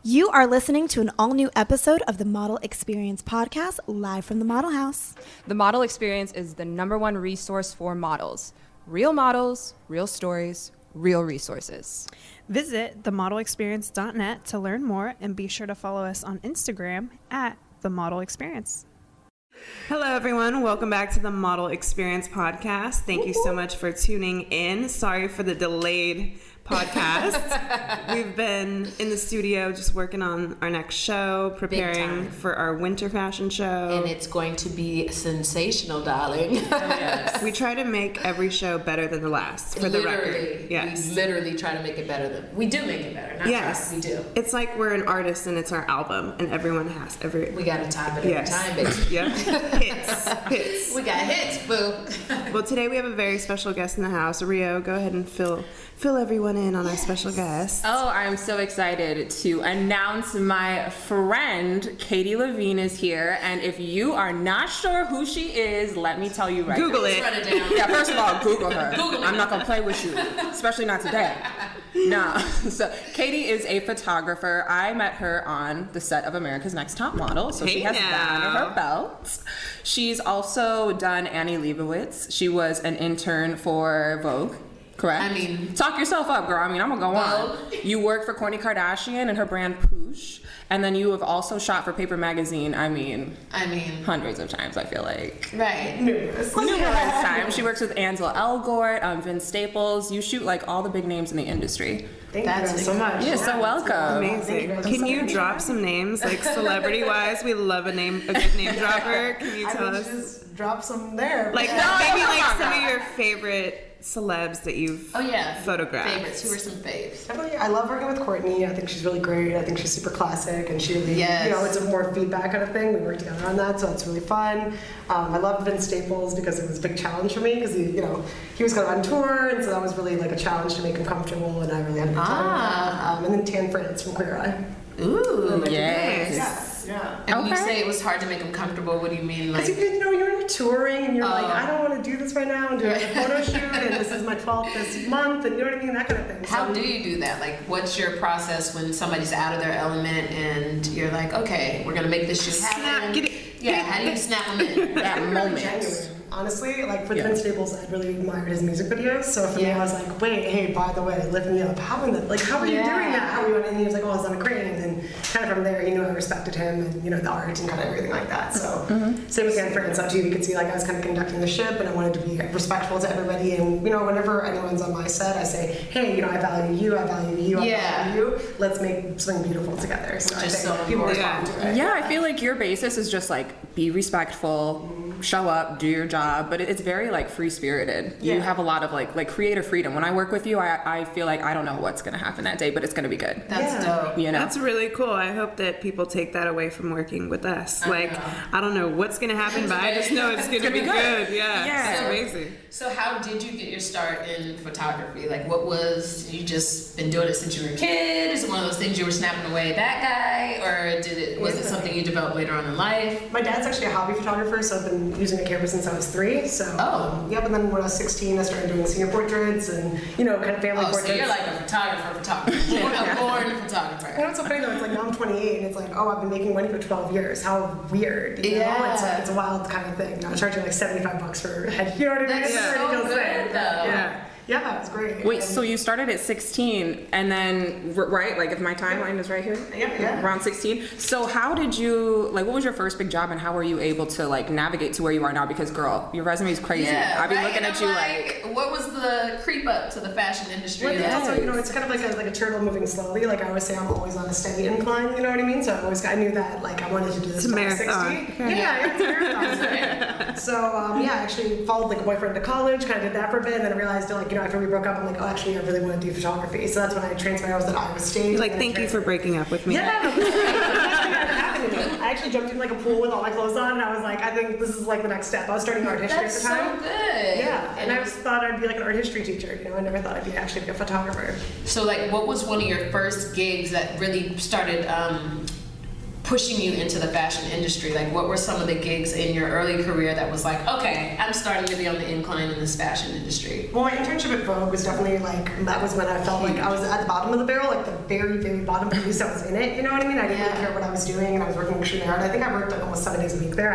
You are listening to an all-new episode of the Model Experience podcast, live from the Model House. The Model Experience is the #1 resource for models. Real models, real stories, real resources. Visit themodelexperience.net to learn more, and be sure to follow us on Instagram at The Model Experience. Hello, everyone. Welcome back to the Model Experience podcast. Thank you so much for tuning in. Sorry for the delayed podcast. We've been in the studio just working on our next show, preparing for our winter fashion show. And it's going to be sensational, darling. Yes. We try to make every show better than the last, for the record. Yes. We literally try to make it better than... We do make it better, not yes. try. We do. It's like we're an artist and it's our album, and everyone has every... We got to top it every time, baby. Yep. Hits. We got hits, boo. Well, today we have a very special guest in the house. Rio, go ahead and fill everyone in on our special guest. Oh, I'm so excited to announce my friend, Katie Levine, is here. And if you are not sure who she is, let me tell you right now. Google it. Run it down. Yeah, first of all, Google her. I'm not going to play with you, especially not today. No. So Katie is a photographer. I met her on the set of America's Next Top Model, so she has that under her belt. She's also done Annie Leibovitz. She was an intern for Vogue. Correct? I mean... Talk yourself up, girl. I mean, I'm going to go on. You worked for Kourtney Kardashian and her brand Poosh. And then you have also shot for Paper Magazine, I mean... hundreds of times, I feel like. Right. Numerous times. She works with Ansel Elgort, Vince Staples. You shoot, like, all the big names in the industry. Thank you so much. You're so welcome. Amazing. Can you drop some names, like celebrity-wise? We love a good name dropper. Can you tell us? Just drop some there. Like maybe like some of your favorite celebs that you've photographed. Favorites. Who are some faves? Definitely, I love working with Kourtney. I think she's really great. I think she's super classic, and she really, it's a more feedback kind of thing. We work together on that, so it's really fun. I love Vince Staples because it was a big challenge for me because he was kind of on tour, and so that was really like a challenge to make him comfortable, and I really had a good time. And then Tan France from Queer Eye. Ooh, yes. Yeah. And when you say it was hard to make him comfortable, what do you mean? Like, because you're touring and you're like, I don't want to do this right now. I'm doing a photo shoot and this is my 12th this month, and you know what I mean, that kind of thing. How do you do that? Like, what's your process when somebody's out of their element and you're like, okay, we're gonna make this shoot happen? How do you snap them in that moment? Genuine. Honestly, like for Vince Staples, I really admired his music videos. So for me, I was like, wait, hey, by the way, lift me up. How are you doing that? How are you? And he was like, oh, I was on a crane. And kind of from there, he knew I respected him and, the art and kind of everything like that. So same with Tan France, too. You could see like I was kind of conducting the ship and I wanted to be respectful to everybody. And, whenever anyone's on my set, I say, hey, I value you, I value you, I value you. Let's make something beautiful together. So I think people respond to it. Yeah, I feel like your basis is just like, be respectful, show up, do your job, but it's very like free-spirited. You have a lot of like creative freedom. When I work with you, I feel like I don't know what's going to happen that day, but it's going to be good. That's dope. That's really cool. I hope that people take that away from working with us. I don't know what's going to happen, but I just know it's going to be good. Yeah, it's amazing. So how did you get your start in photography? Like, you just been doing it since you were a kid? Is it one of those things you were snapping away that guy, or was it something you developed later on in life? My dad's actually a hobby photographer, so I've been using a camera since I was 3. So but then when I was 16, I started doing senior portraits and kind of family portraits. So you're like a photographer. You're a born photographer. It's so funny though. It's like now I'm 28, and it's like, I've been making money for 12 years. How weird. You know? It's a wild kind of thing. I'm charging like $75 for a head. You know what I mean? That's so good though. Yeah, it's great. Wait, so you started at 16 and then, right? Like if my timeline is right here? Yeah. Around 16. So how did you, what was your first big job and how were you able to navigate to where you are now? Because girl, your resume is crazy. I've been looking at you like... What was the creep up to the fashion industry? Well, also, it's kind of like a turtle moving slowly. Like I always say, I'm always on a steady incline, you know what I mean? So I knew that I wanted to do this by 60. Yeah, it's a marathon. So, I actually followed a boyfriend to college, kind of did that for a bit, and then I realized, after we broke up, I'm like, actually, I really want to do photography. So that's when I transferred. I was at Iowa State. Thank you for breaking up with me. Yeah. I actually jumped in a pool with all my clothes on, and I was like, I think this is the next step. I was studying art history at the time. That's so good. Yeah, and I just thought I'd be an art history teacher. I never thought I'd actually be a photographer. So what was one of your first gigs that really started pushing you into the fashion industry? Like, what were some of the gigs in your early career that was like, okay, I'm starting to be on the incline in this fashion industry? Well, my internship at Vogue was definitely like, that was when I felt like I was at the bottom of the barrel, like the very, very bottom, but at least I was in it, you know what I mean? I didn't really care what I was doing, and I was working extremely hard. I think I worked like almost 7 days a week there.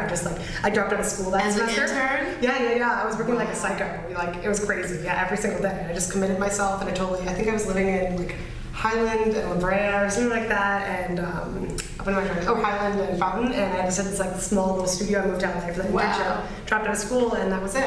I dropped out of school that semester. As an intern? Yeah. I was working like a psycho. Like, it was crazy. Yeah, every single day. I just committed myself, and I think I was living in like Highland and La Brea or something like that, and what am I trying to? Oh, Highland and Fountain, and I just had this like small little studio. I moved out there for the internship, dropped out of school, and that was it.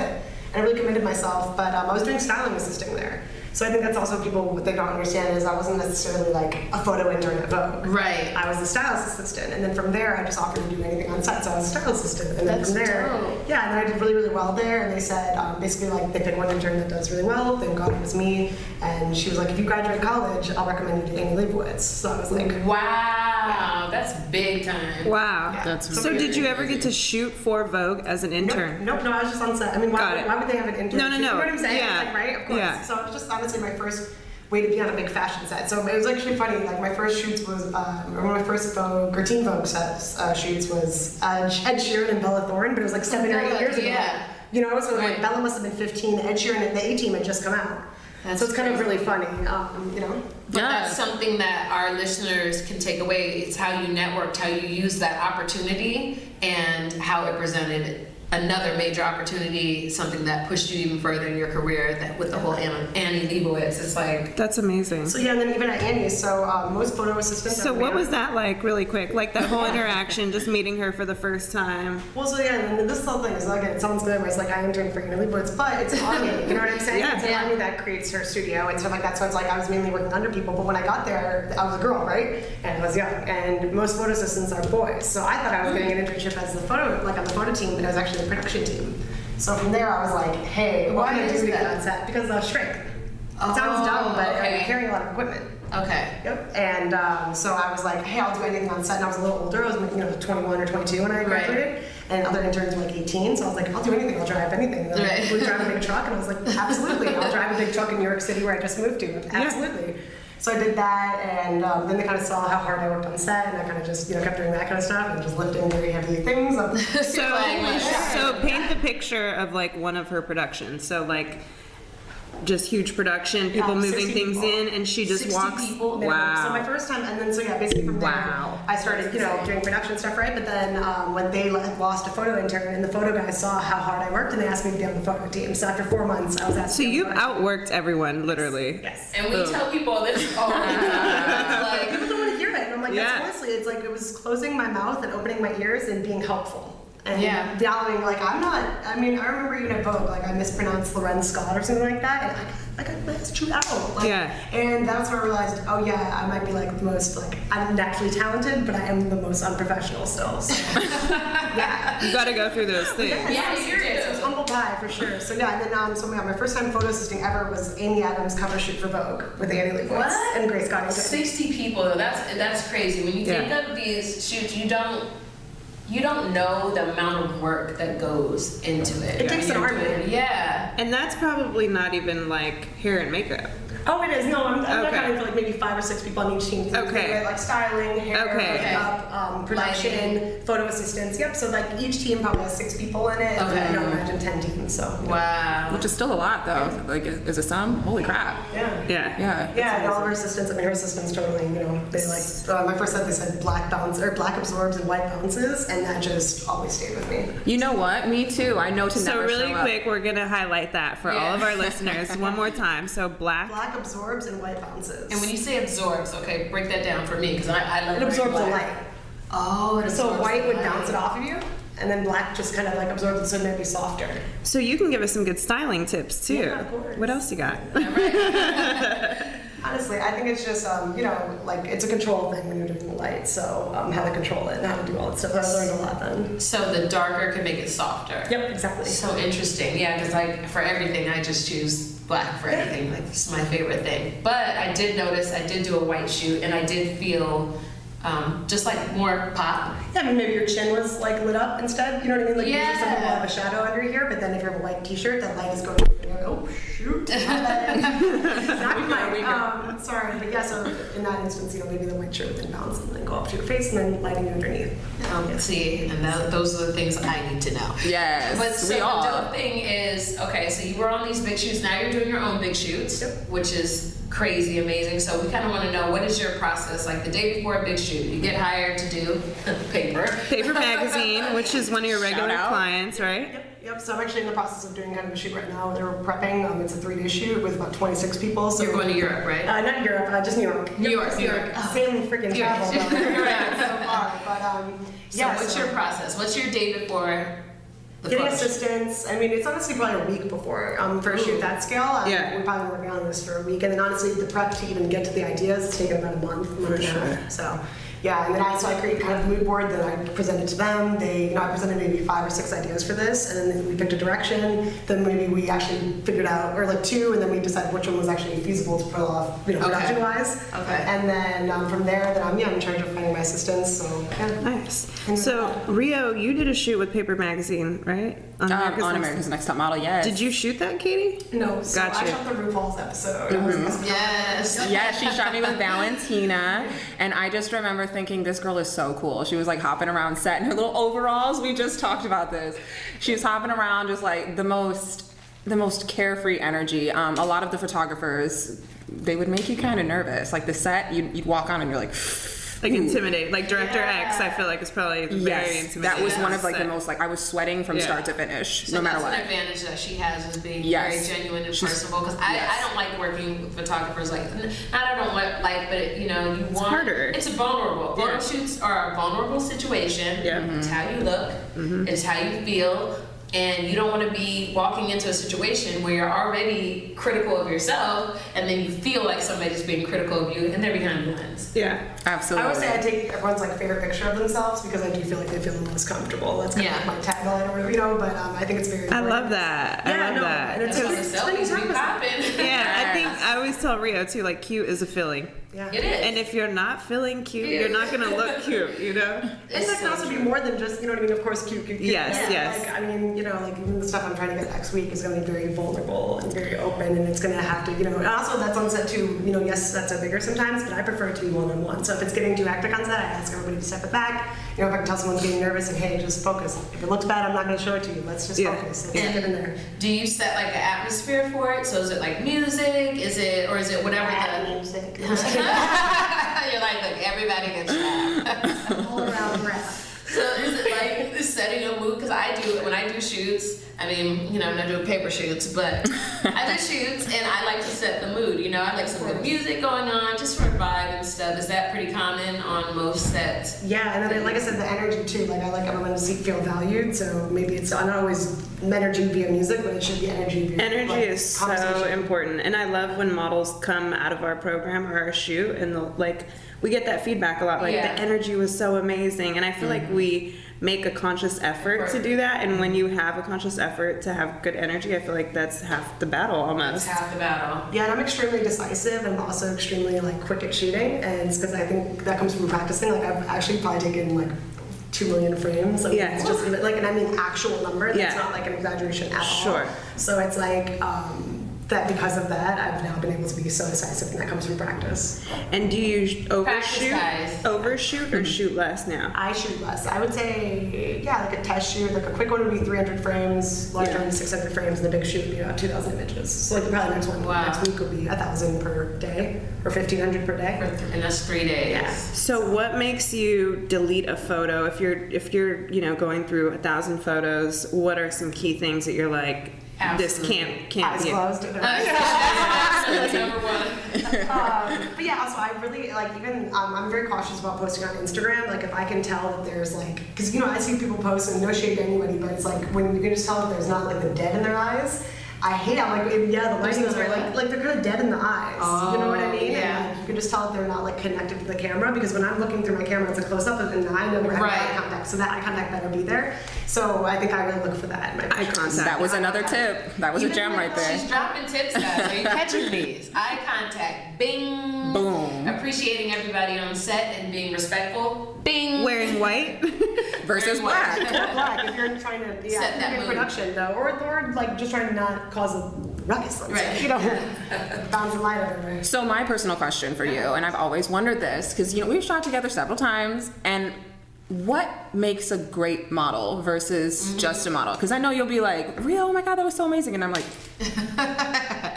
And I really committed myself, but I was doing styling assisting there. So I think that's also what they don't understand is I wasn't necessarily like a photo intern at Vogue. Right. I was a stylist assistant, and then from there I just offered to do anything on set, so I was a stylist assistant. And then from there, dope. yeah, and then I did really, really well there, and they said basically like they pick one intern that does really well. Thank God it was me, and she was like, if you graduate college, I'll recommend you to Amy Leibovitz. So I was like, wow, that's big time. Wow. Yeah. That's So did you ever get to shoot for Vogue as an intern? Nope, I was just on set. I mean, Got it. why would they have an intern? No. You know what I'm saying? Yeah. It's like, right? Of course. Yeah. So it was just honestly my first way to be on a big fashion set. So it was actually funny. Like my first shoots was, one of my first Vogue, Kourtney Vogue shoots was Ed Sheeran and Bella Thorne, but it was like 7 or 8 years ago. Yeah. You know, so like Right. Bella must have been 15, Ed Sheeran and the A-Team had just come out. That's so it's kind of crazy. really funny, you know? But that's something that our listeners can take away. It's how you networked, how you used that opportunity, and how it presented another major opportunity, something that pushed you even further in your career. That with the whole Annie Leibovitz, it's like That's amazing. So yeah, and then even at Annie's, so most photo assistants. So what was that like, really quick? Like that whole interaction, just meeting her for the first time. Well, so yeah, and this whole thing is like, it sounds glamorous, like I interned for Annie Leibovitz, but it's an army, you know what I'm saying? Yeah. It's an army that creates her studio and stuff like that, so it's like I was mainly working under people, but when I got there, I was a girl, right? And I was young, and most photo assistants are boys, so I thought I was getting an internship as the photo, like on the photo team, but I was actually the production team. So from there, I was like, hey, what can I do to get on set? Because shrink. It sounds dumb, but I'm carrying a lot of equipment. okay. Yep. And so I was like, hey, I'll do anything on set. And I was a little older. I was 21 or 22 when I graduated. And other interns were like 18. So I was like, I'll do anything. I'll drive anything. And then we drive a big truck. And I was like, absolutely. I'll drive a big truck in New York City where I just moved to. Absolutely. So I did that, and then they kind of saw how hard I worked on set, and I kind of just, kept doing that kind of stuff, and just lifting very heavy things. So paint the picture of like one of her productions. So like just huge production, people moving 60 things people. in, and she just 60 walks. people? Wow. So my first time, and then basically from there, I started, doing production stuff, right? But then when they lost a photo intern, and the photo guys saw how hard I worked, and they asked me to be on the photo team. So after 4 months, I was asked. So to be you've on the photo team. outworked everyone, literally. Yes. And we tell people this all the time. Like, People don't want to hear it, and I'm like, Yeah. that's honestly, it's like it was closing my mouth and opening my ears and being helpful. And Yeah. valuing, like, I remember even at Vogue, like, I mispronounced Loren Scott or something like that, and I asked you out. Like, Yeah. And that's where I realized, oh yeah, I might be like the most, like, I'm naturally talented, but I am the most unprofessional still. So, yeah. You got to go through those things. yeah, serious. It's humble pie for sure. So yeah, and then my first time photo assisting ever was Amy Adams' cover shoot for Vogue with Annie Leibovitz What? and Grace Coddington. 60 people, though. That's crazy. When you think of these shoots, you don't know the amount of work that goes into it. It takes an army. Yeah. And that's probably not even like hair and makeup. Oh, it is. No, I'm not Okay. counting for like maybe 5 or 6 people on each team. Okay. Like styling, hair, Okay. makeup, production, Lighting. photo assistants. Yep. So like each team probably has 6 people in it. Okay. And I don't imagine 10 teams. So. Wow. Which is still a lot, though. Like, is it some? Holy crap. Yeah. Yeah. Yeah. Yeah, and all of our assistants, her assistants totally, they like, my first set they said black absorbs and white bounces, and that just always stayed with me. You know what? Me too. I know to So never really show up. quick, we're gonna highlight that for all of our listeners one more time. So black. Black absorbs and white bounces. And when you say absorbs, okay, break that down for me, because I love it absorbs the light. Oh, it So absorbs white the would light. bounce it off of you, and then black just kind of like absorbs it so it may be softer. So you can give us some good styling tips too. Yeah, of course. What else you got? Honestly, I think it's just, like it's a control thing when you're doing the light. So how to control it and how to do all that stuff. I learned a lot then. So the darker can make it softer. Yep, exactly. So interesting. Yeah, because like for everything, I just choose black for everything. Like, it's my favorite thing. But I did notice, I did do a white shoot, and I did feel just like more pop. Yeah, I mean, maybe your chin was like lit up instead. You know what I mean? Like usually some people Yeah. have a shadow under here, but then if you have a white T-shirt, that light is going. Oh shoot! Not quite. Sorry, but yeah. So in that instance, maybe the white shirt would then bounce and then go up to your face and then lighting you underneath. See, and those are the things I need to know. Yes, But so we the all. dope thing is, okay, so you were on these big shoots. Now you're doing your own big shoots, which is crazy amazing. So we kind of want to know, what is your process like the day before a big shoot? You get hired to do paper Magazine, which is one of your regular Shout out. clients, right? Yep. So I'm actually in the process of doing kind of a shoot right now. They're prepping. It's a 3-day shoot with about 26 people. So You're going to Europe, right? Not Europe. Just New York. New York. Oh. Same freaking travel. Right. So far, but So what's your process? What's your day before the getting push? assistance. I mean, it's honestly probably a week before for a shoot that scale. Yeah. We've probably been working on this for a week, and then honestly, the prep to even get to the ideas has taken about a month and a half. So. Yeah, and then I create kind of a mood board that I presented to them. I presented maybe 5 or 6 ideas for this, and then we picked a direction. Then maybe we actually figured out, or like 2, and then we decided which one was actually feasible to pull off, production-wise. Okay. And then from there, then I'm in charge of finding my assistants. So yeah. Nice. So Rio, you did a shoot with Paper Magazine, right? On America's Next Top Model, yes. Did you shoot that, Katie? No, so Gotcha. I shot the RuPaul's episode. I was Yes. Yeah, she shot me with Valentina, and I just remember thinking, this girl is so cool. She was like hopping around set in her little overalls. We just talked about this. She was hopping around just like the most carefree energy. A lot of the photographers, they would make you kind of nervous. Like the set, you'd walk on and you're like, Like intimidated. Like Director X, I feel like is probably very yes, intimidating. that was one of like the set. most like I was sweating from Yeah. start to finish, So no matter that's what. an advantage that she has, is being Yes. very genuine and She's- personable. Because I don't like working with photographers like, not I don't like, but you want. harder. It's vulnerable. Photo shoots are a vulnerable situation. Yeah. It's how you look. It's how you feel. And you don't want to be walking into a situation where you're already critical of yourself, and then you feel like somebody's being critical of you, and they're behind the lens. Yeah. Absolutely. I would say I take everyone's like favorite picture of themselves because I do feel like they feel the most comfortable. That's kind of like my tagline or whatever, but I think it's very I important. love that. I love that. And it's So the just selfies be popping. Yeah, I think I always tell Rio too, like cute is a feeling. Yeah. It is. And if you're not feeling cute, you're not gonna look cute, you know? And that can also be more than just, what I mean, of course, cute. Yes, Yeah, yes. Like, I mean, like even the stuff I'm trying to get next week is going to be very vulnerable and very open, and it's going to have to, and also that's on set too, yes, sets are bigger sometimes, but I prefer it to be one-on-one. So if it's getting too hectic on set, I ask everybody to step it back. If I can tell someone's getting nervous and hey, just focus. If it looks bad, I'm not going to show it to you. Let's just focus. Let's get in there. Do you set like an atmosphere for it? So is it like music? Is it whatever Music. You're like, look, everybody gets trapped. All around rap. So is it like setting a mood? Because when I do shoots, I mean, I'm not doing paper shoots, but I do shoots and I like to set the mood. I like some good music going on just for a vibe and stuff. Is that pretty common on most sets? Yeah, and then like I said, the energy too. Like I like everyone to feel valued. So maybe it's not always energy via music, but it should be energy via Energy is so conversation. important. And I love when models come out of our program or our shoot and we get that feedback a lot. Like Yeah. the energy was so amazing. And I feel like we make a conscious effort to do that. And when you have a conscious effort to have good energy, I feel like that's half the battle almost. It's half the battle. Yeah, and I'm extremely decisive and also extremely quick at shooting, and it's because I think that comes from practicing. I've actually probably taken 2 million frames. Yeah. It's just and I mean actual number. That's Yeah. not an exaggeration at all. Sure. So it's that because of that, I've now been able to be so decisive, and that comes from practice. And do you Practice, guys. overshoot or shoot less now? I shoot less. I would say, a test shoot, a quick one would be 300 frames, large one would be 600 frames, and the big shoot would be about 2,000 images. So probably next one, Wow. next week would be 1,000 per day, or 1,500 per day. And that's 3 days. Yeah. So what makes you delete a photo if you're going through 1,000 photos? What are some key things that you're like, this Absolutely. can't Eyes be? closed. That's number one. But yeah, also I really even I'm very cautious about posting on Instagram. If I can tell that there's because I see people post and no shade to anybody, but it's when you can just tell that there's not the dead in their eyes. I hate it. The lighting is very they're kind of dead in the eyes. You know what I mean? Yeah. And you can just tell that they're not connected to the camera, because when I'm looking through my camera, it's a close up, and I know we're having Right. eye contact, so that eye contact better be there. So I think I really look for that in my Eye pictures. contact. That was another tip. That was a gem right there. She's dropping tips, guys. Are you catching these? Eye contact. Bing. Boom. appreciating everybody on set and being respectful. Bing. Wearing white Versus black. Or black if you're trying to Set that in mood. production though, or like just trying to not cause a ruckus. On set. Right. You know, bounce the light everywhere. So my personal question for you, and I've always wondered this, because we've shot together several times, and what makes a great model versus just a model? Because I know you'll be like, Rio, oh my God, that was so amazing, and I'm like,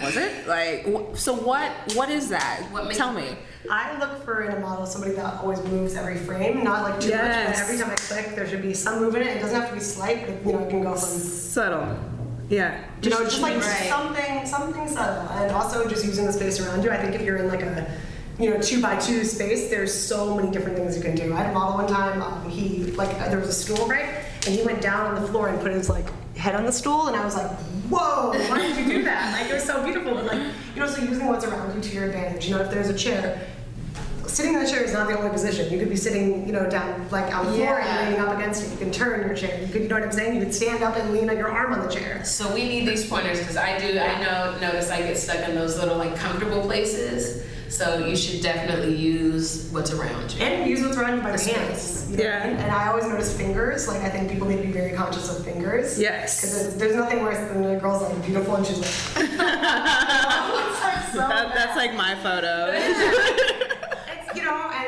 was it? Like, so what is that? Tell me. I look for in a model somebody that always moves every frame, not like too much, but every time I click, there should be some movement. It doesn't have to be slight, but it can go from subtle. Yeah. just like something subtle, and also just using the space around you. I think if you're in like a 2x2 space, there's so many different things you can do. I had a model one time. There was a stool, right, and he went down on the floor and put his head on the stool, and I was like, whoa, why did you do that? Like, it was so beautiful. But so using what's around you to your advantage. If there's a chair, sitting in the chair is not the only position. You could be sitting, down on the floor and leaning up against it. You can turn your chair. You could, you know what I'm saying? You could stand up and lean on your arm on the chair. So we need these pointers because I notice I get stuck in those little comfortable places. So you should definitely use what's around you. And use what's around you by your hands. And I always notice fingers. I think people need to be very conscious of fingers. Yes. Because there's nothing worse than when a girl's beautiful and she's like, That's like my photo.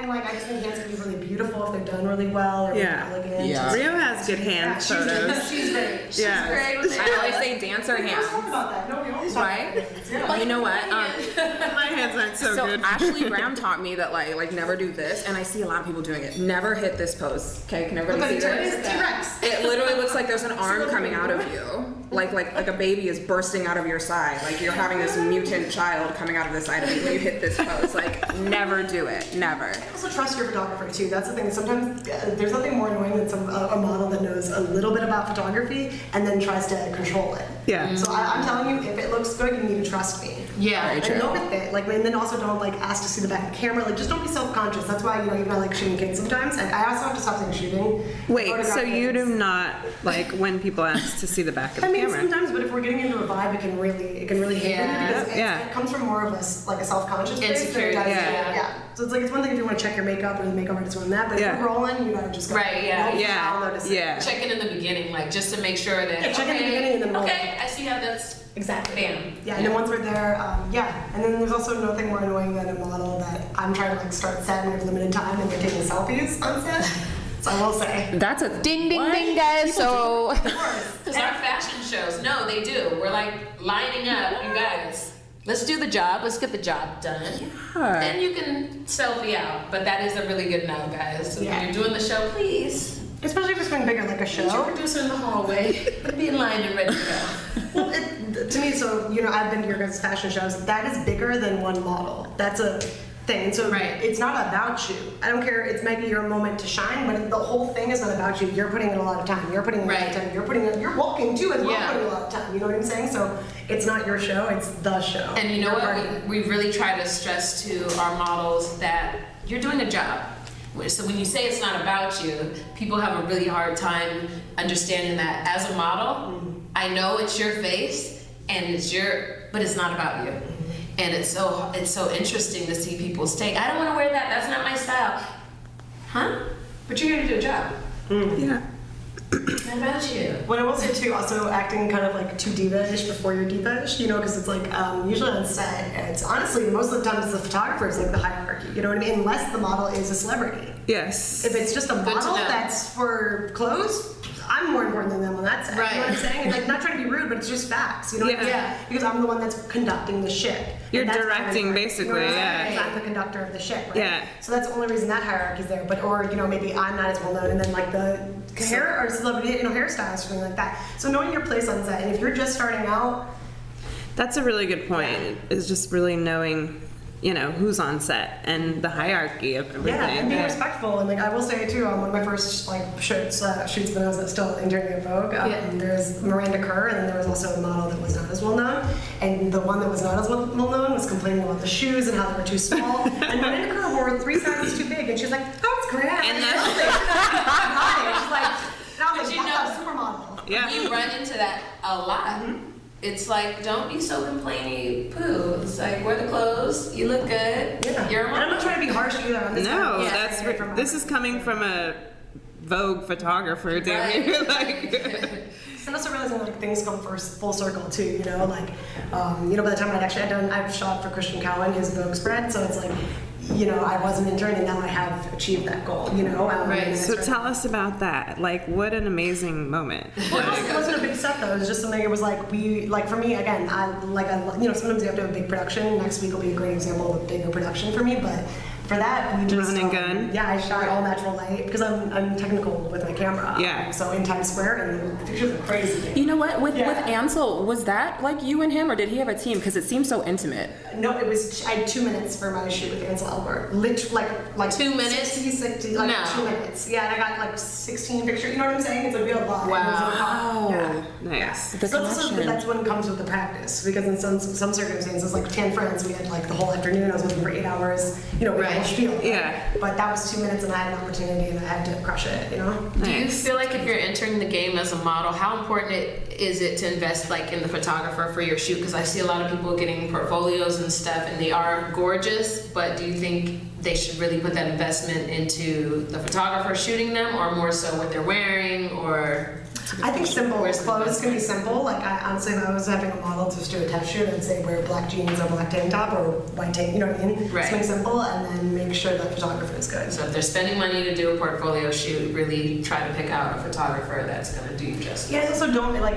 and I just think hands can be really beautiful if they're done really well or really elegant. Yeah. Rio has good hand photos. She's great. She's great. I always say dancer We always talk hands. about that. No, we always talk Right? about hands. Yeah. Well, you know what? My hands aren't so good. Ashley Graham taught me that never do this, and I see a lot of people doing it. Never hit this pose. Okay, can everybody see this? T-Rex. It literally looks like there's an arm coming out of you, like a baby is bursting out of your side, like you're having this mutant child coming out of the side of you when you hit this pose. Never do it, never. Also trust your photographer too. That's the thing. Sometimes there's nothing more annoying than a model that knows a little bit about photography and then tries to control it. Yeah. So I'm telling you, if it looks good, you need to trust me. Yeah. Very true. And go with it. And then also don't ask to see the back of the camera. Just don't be self-conscious. That's why even I like shooting kids sometimes. And I also have to stop saying shooting. Wait, Photograph so you kids. do not when people ask to see the back of the I mean, camera? sometimes, but if we're getting into a vibe, it can really hinder you because it comes from more of a self-conscious place. Insecurity, Yeah. So it's one thing if you want to check your makeup or the makeup artist on that, but if you're rolling, you gotta just go. Right, yeah. I'll notice it. Check it in the beginning, just to make sure that. Yeah, check in the beginning and then roll. Okay, I see how that's. Exactly. Bam. Yeah, and then once we're there, and then there's also nothing more annoying than a model that I'm trying to start set and we have limited time and they're taking selfies on set. So I will say. That's a Ding, ding, what? ding, guys. So. Of course. Because our fashion shows, no, they do. We're lining up, you guys. Let's do the job. Let's get the job done. Yeah. Then you can selfie out. But that is a really good no, guys. So when you're doing the show, please. Especially if it's something bigger like a Get your show. producer in the hallway. Be in line and ready to go. Well, to me, so I've been to your guys' fashion shows. That is bigger than one model. That's a thing. So it's not about you. I don't care. It's maybe your moment to shine, but the whole thing is not about you. You're putting in a lot of time. You're putting in a lot of time. You're walking too as well, putting a lot of time. You know what I'm saying? So it's not your show. It's the show. And you know what? We really try to stress to our models that you're doing a job. So when you say it's not about you, people have a really hard time understanding that as a model, I know it's your face and but it's not about you. And it's so interesting to see people's take. I don't want to wear that. That's not my style. Huh? But you're here to do a job. Yeah. Not about you. What I will say too, also acting kind of too diva-ish before you're diva-ish, because it's usually on set, it's honestly, most of the time it's the photographer is the hierarchy, you know what I mean? Unless the model is a celebrity. Yes. If it's just a model that's for clothes, I'm more important than them on that set. Right. You know what I'm saying? It's not trying to be rude, but it's just facts. You know what I mean? Because I'm the one that's conducting the ship. You're And that's directing, my part. basically, You know what I'm saying? yeah. Because I'm the conductor of the ship, right? Yeah. So that's the only reason that hierarchy's there. But maybe I'm not as well known, and then the hair or celebrity, hairstylist or something like that. So knowing your place on set, and if you're just starting out, That's a really good point. Is just really knowing, who's on set and the hierarchy of everything. yeah, and being respectful. And I will say too, one of my first shoots when I was still interning at Vogue, there's Miranda Kerr, and then there was also a model that was not as well known. And the one that was not as well known was complaining about the shoes and how they were too small. And Miranda Kerr wore 3 sizes too big, and she's like, "Oh, it's grand." And she's like, "No, that's a supermodel." Yeah. You run into that a lot. it's like, don't be so complainy poo. It's like, wear the clothes, you look good, Yeah. you're a And I'm not trying to be harsh either on this. No, Yeah. that's this is coming from a Vogue photographer, damn Right. you. Like, And also realizing like things come full circle too, you know, like, by the time I've shot for Christian Cowan, his Vogue spread, so it's like, I was an intern and now I have achieved that goal, Right. and so it's tell us about that. Like, what an amazing moment. It wasn't a big set though. It was just something. It was like for me again. Sometimes you have to have a big production. Next week will be a great example of a bigger production for me. But for that, we just Run and gun? Yeah, I shot all natural light because I'm technical with my camera. Yeah. So in Times Square, and the pictures are crazy. You know what? With Yeah. Ansel, was that like you and him, or did he have a team? Because it seems so intimate. No, it was. I had 2 minutes for my shoot with Ansel Elgort. Literally, like 2 minutes? 60, No. 2 minutes. Yeah, and I got like 16 pictures. You know what I'm saying? It's a real lot. Wow. Yeah. Nice. The So connection. that's when it comes with the practice, because in some circumstances, like 10 friends, we had like the whole afternoon. I was with them for 8 hours. With the Right. whole spiel. right? Yeah. But that was 2 minutes, and I had an opportunity, and I had to crush it. Do you feel like if you're entering the game as a model, how important is it to invest like in the photographer for your shoot? Because I see a lot of people getting portfolios and stuff, and they are gorgeous. But do you think they should really put that investment into the photographer shooting them, or more so what they're wearing, or? I think simple Where's the clothes can be simple. Like honestly, if I was having a model just do a test shoot, I'd say wear black jeans or black tank top or white tank. You know what I mean? Right. Something simple, and then make sure the photographer is good. So if they're spending money to do a portfolio shoot, really try to pick out a photographer that's going to do you justice. Yeah, and also don't like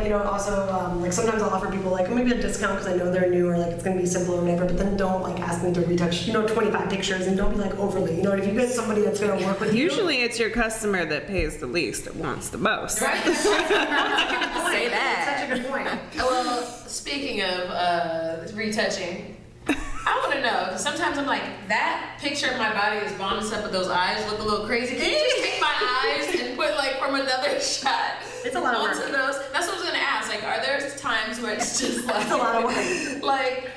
sometimes I'll offer people like maybe a discount because I know they're new or like it's gonna be simple or whatever. But then don't like ask them to retouch 25 pictures and don't be like overly. If you get somebody that's gonna work with you. Usually it's your customer that pays the least that wants the most. Right? Say that. Such a good point. Well, speaking of retouching, I want to know, because sometimes I'm like, that picture of my body is bombed up, but those eyes look a little crazy. Can you just take my eyes and put like from another shot? It's a lot of onto work. those? That's what I was gonna ask. Like, are there times where it's just like It's a lot of work. like,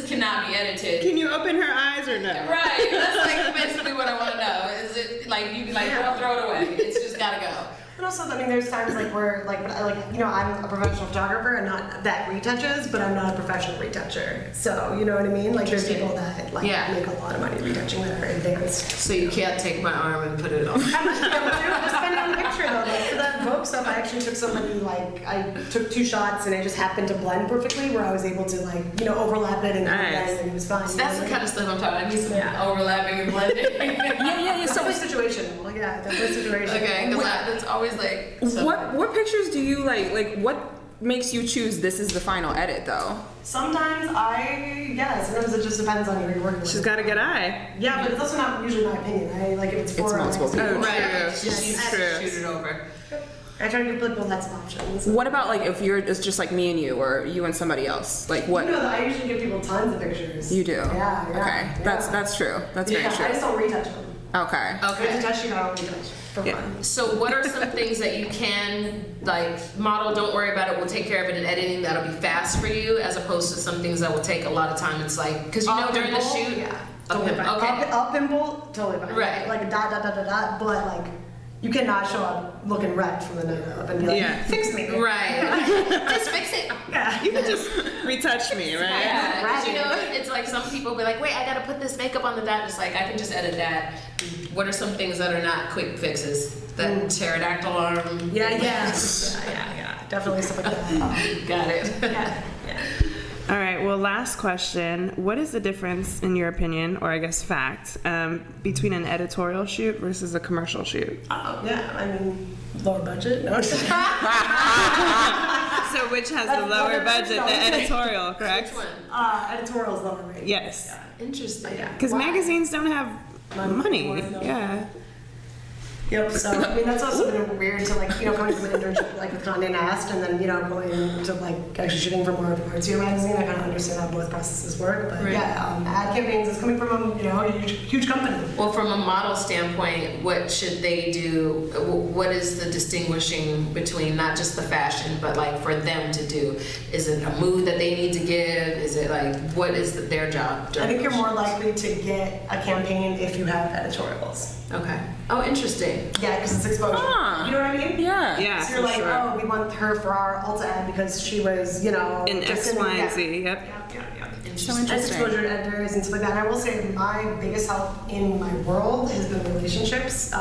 cannot be edited? Can you open her eyes or no? Right. That's like basically what I want to know. Is it like you be like, well, throw it away? It's just gotta go. But also, there's times like where I'm a professional photographer and not that retouches, but I'm not a professional retoucher. So you know what I mean? Like there's people that Yeah. make a lot of money retouching that are advanced. So you can't take my arm and put it on. I'm not sure what to do. Just depending on the picture though. Like for that Vogue stuff, I actually took somebody I took 2 shots and it just happened to blend perfectly, where I was able to overlap it and Nice. and it was fine. So that's the kind of stuff I'm talking about. I need some Yeah. overlapping and blending. Yeah. So it's situational. Well, yeah, that's the situation. Okay, because that's always like. So. What pictures do you like? Like, what makes you choose this is the final edit, though? Sometimes sometimes it just depends on who you're working with. She's got a good eye. Yeah, but it's also not usually my opinion. If it's for It's multiple people. Oh, Right, true. just True. shoot it over. I try to give people lots of options. What about like if it's just like me and you, or you and somebody else? Like what? I usually give people tons of pictures. You do? Yeah. Okay, yeah. that's true. That's Yeah, very I true. just don't retouch them. Okay. If it's Okay. a touch, I don't retouch for Yeah. fun. So what are some things that you can model? Don't worry about it. We'll take care of it in editing. That'll be fast for you, as opposed to some things that will take a lot of time. It's like because during the shoot, Yeah. a Totally pimple, fine. okay. Up pimple, totally fine. Right. Like a dot, but you cannot show up looking wrecked from the night up and be like, Yeah. fix me. Right. Just fix it. Yeah. You can just retouch me, right? Yeah, 'cause Right. it's like some people be like, wait, I gotta put this makeup on the dot. It's like, I can just edit that. What are some things that are not quick fixes? That pterodactyl arm? Yeah. Yeah. Definitely stuff like that. Got it. Yeah. All right, well, last question. What is the difference, in your opinion, or I guess fact, between an editorial shoot versus a commercial shoot? Oh, yeah. I mean, lower budget. No, just So which has That's the lower lower budget, budget. the editorial, correct? Which one? editorial's lower rate. Yes. Interesting. Yeah. Because Why? magazines don't have money. Money. Yeah. Yep. So I mean, that's also been weird to coming from an internship with Condé Nast and then going to actually shooting for more of an artsy magazine. I kind of understand how both processes work, but Right. ad campaigns is coming from a huge company. Well, from a model standpoint, what should they do? What is the distinguishing between not just the fashion, but for them to do? Is it a mood that they need to give? Is it what is their job? I think you're more likely to get a campaign if you have editorials. Okay. Oh, interesting. interesting. Yeah, because it's exposure. Ah. You know what I mean? Yeah. Yeah, So you're for like, sure. oh, we want her for our Ulta ad because she was, you know, In just X, Y, and yeah. Z. Yep. Yeah. So Nice interesting. exposure to editors and stuff like that. And I will say my biggest help in my world has been relationships.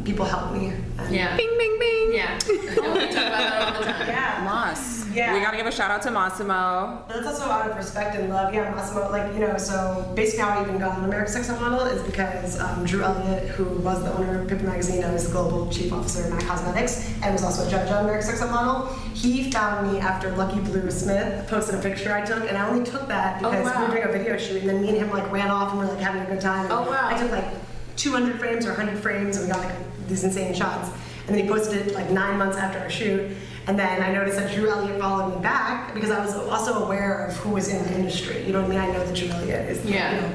People help me. And Yeah. Bing, bing, bing. Yeah. And we talk about that all the time. Yeah. Moss. Yeah. We gotta give a shout out to Massimo. But that's also out of respect and love. Yeah, Massimo, like, you know, so basically how I even got on America's Next Top Model is because Drew Elliott, who was the owner of Pippen Magazine, now he's the global chief officer of MAC Cosmetics, and was also a judge on America's Next Top Model. He found me after Lucky Blue Smith posted a picture I took, and I only took that because wow. we were doing a video shoot, and then me and him like ran off and were like having a good time. And Oh, wow. I took like 200 frames or 100 frames, and we got like these insane shots. And then he posted it like 9 months after our shoot. And then I noticed that Drew Elliott followed me back because I was also aware of who was in the industry. You know what I mean? I know that Drew Elliott is, Yeah. you know,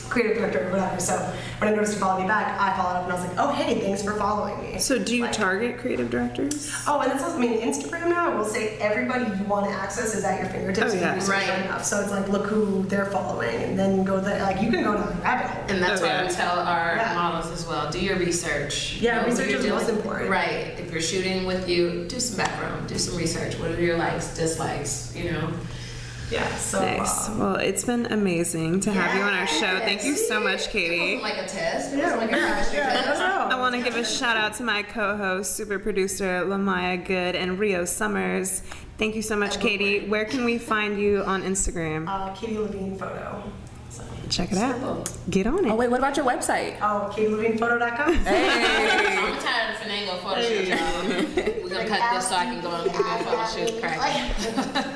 creative director or whatever. So when I noticed he followed me back, I followed up and I was like, oh, hey, thanks for following me. So do you Like- target creative directors? Oh, and that's also, I mean, Instagram now, I will say everybody you want to access is at your fingertips Oh, if yeah. you research Right. hard enough. So it's like, look who they're following and then go there. Like, you can go down a rabbit hole. And that's Oh, why yeah. we tell our Yeah. models as well, do your research. Yeah, Know who research you're is most dealing- important. Right. If you're shooting with you, do some background, do some research. What are your likes, dislikes, you know? Yeah, so. Nice. Well, it's been amazing to have you on our show. Thank you so much, It Katie. wasn't like a test. It Yeah, wasn't like a chemistry test. I want to give a shout out to my co-host, super producer Lamaya Good and Rio Summers. Thank you so much, Katie. Where can we find you on Instagram? Katie Levine photo. So. Check it out. Get on it. Oh wait, what about your website? Oh, KatieLevinePhoto.com. Hey. I'm tired of Finagle photo shoot, y'all. We're gonna cut this so I can go on and give me a photo shoot. Crack.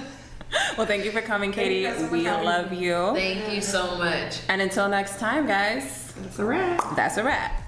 Well, thank you for coming, Katie. We love you. Thank you so much. And until next time, guys, That's a wrap. that's a wrap.